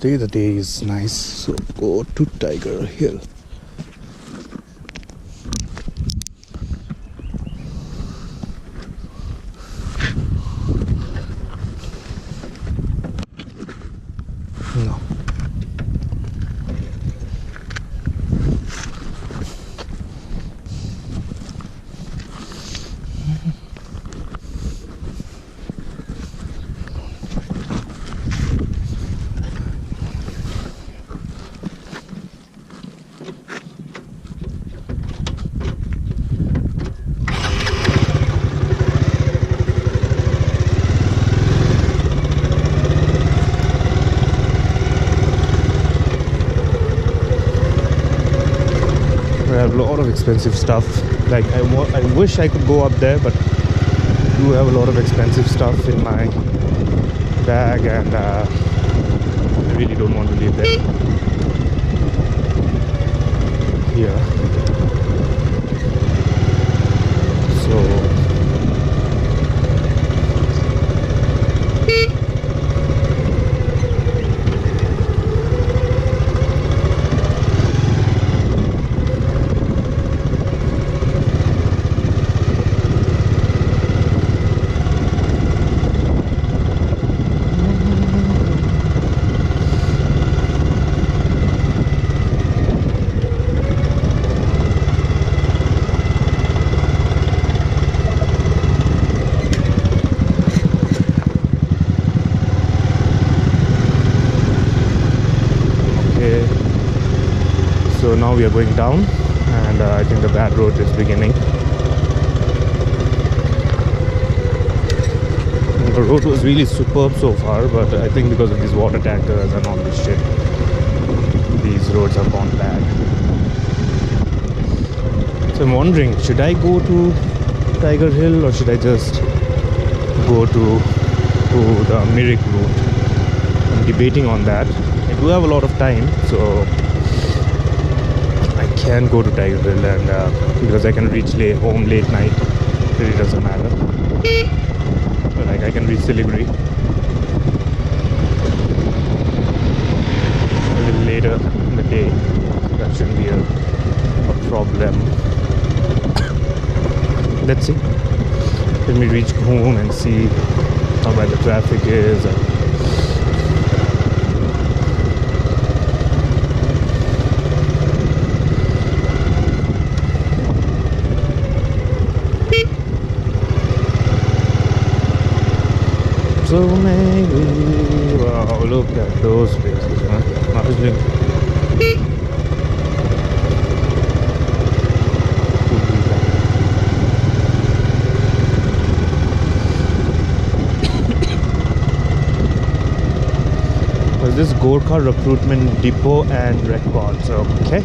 today the day is nice, so go to Tiger Hill. No. I have a lot of expensive stuff. Like I wish I could go up there, but I do have a lot of expensive stuff in my bag, and I really don't want to leave there. Here. So So now we are going down, and I think the bad road is beginning. The road was really superb so far, but I think because of these water tankers and all this shit, these roads have gone bad. So I'm wondering, should I go to Tiger Hill or should I just go to the Mirik route? I'm debating on that. I do have a lot of time, so can go to Tiger Hill, and because I can reach home late night, it really doesn't matter. But like I can reach Siliguri a little later in the day. That shouldn't be a problem. Let's see. Let me reach home and see how bad the traffic is. So maybe, wow, look at those places, man. Was this Gorkha Recruitment Depot and Records? Okay.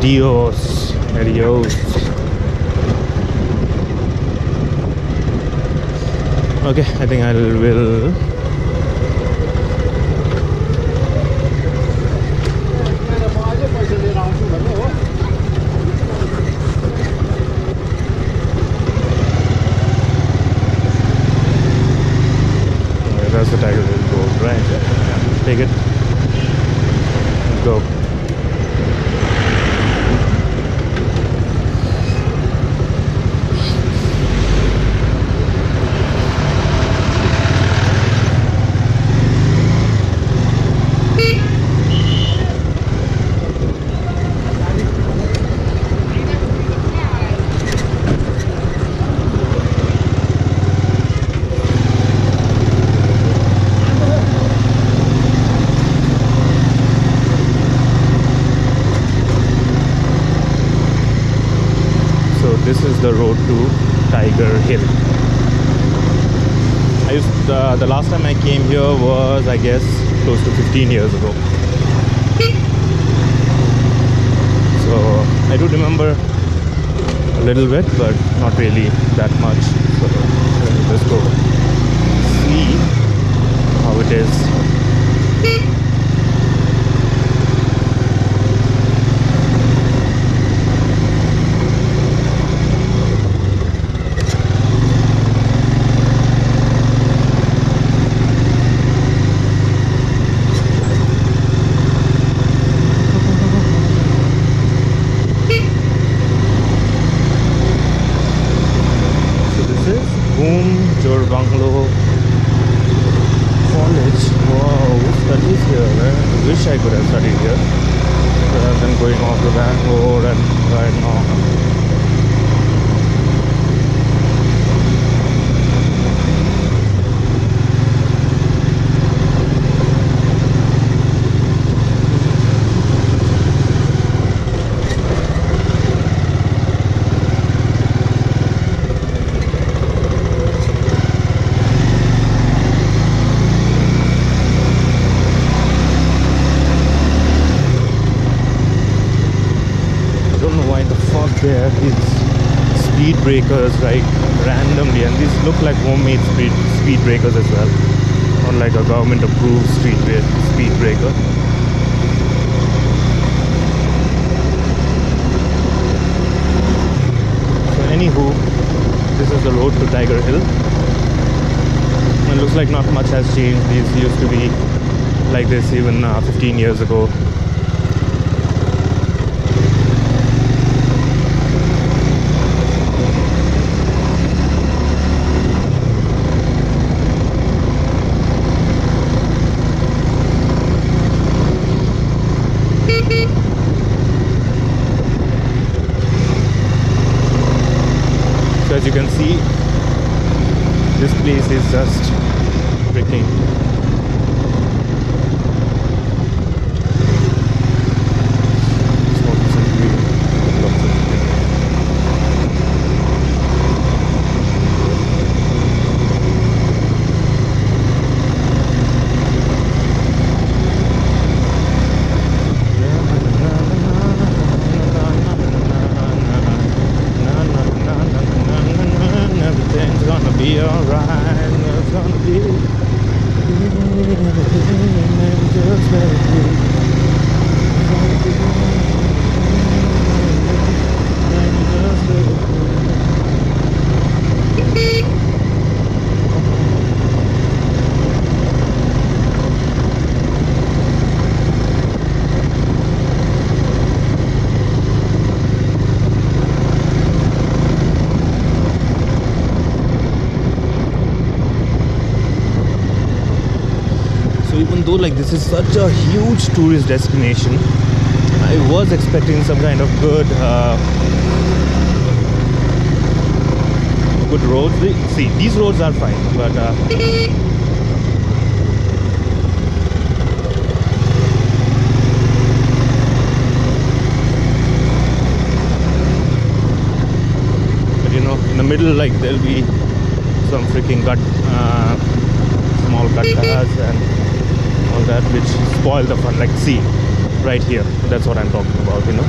Adios. Okay, I think I will. That's the Tiger Hill road, right? Yeah. Take it. Go. This is the road to Tiger Hill. The last time I came here was, I guess, close to 15 years ago. So I do remember a little bit, but not really that much. So let me just go see how it is. college. Wow, who studies here? I wish I could have studied here rather than going off the back road and right now. There are these speed breakers like randomly, and these look like homemade speed breakers as well, not like a government approved speed breaker. So anywho, this is the road to Tiger Hill. It looks like not much has changed. These used to be like this even 15 years ago. So as you can see, this place is just freaking be alright, it's gonna be just let it be. Even though like this is such a huge tourist destination, I was expecting some kind of good roads. See, these roads are fine, but you know, in the middle, like there'll be some freaking small cars and all that, which spoil the fun. Like, see, right here, that's what I'm talking about, you know.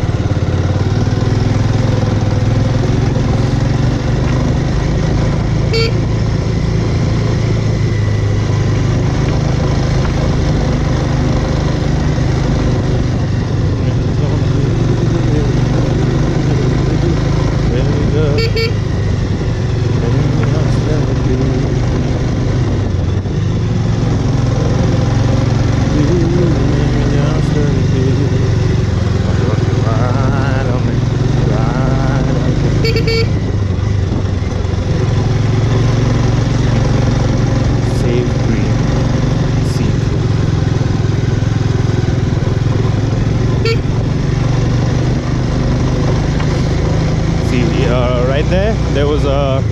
There was a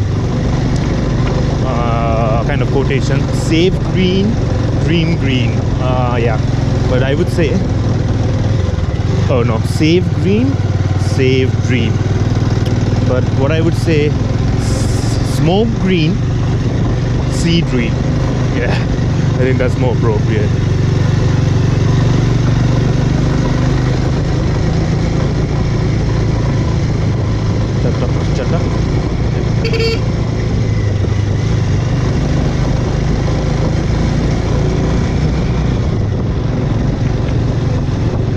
kind of quotation: save green, dream green. Yeah, but I would say, oh no, save green, save dream. But what I would say, smoke green, see dream. Yeah, I think that's more appropriate. Chata.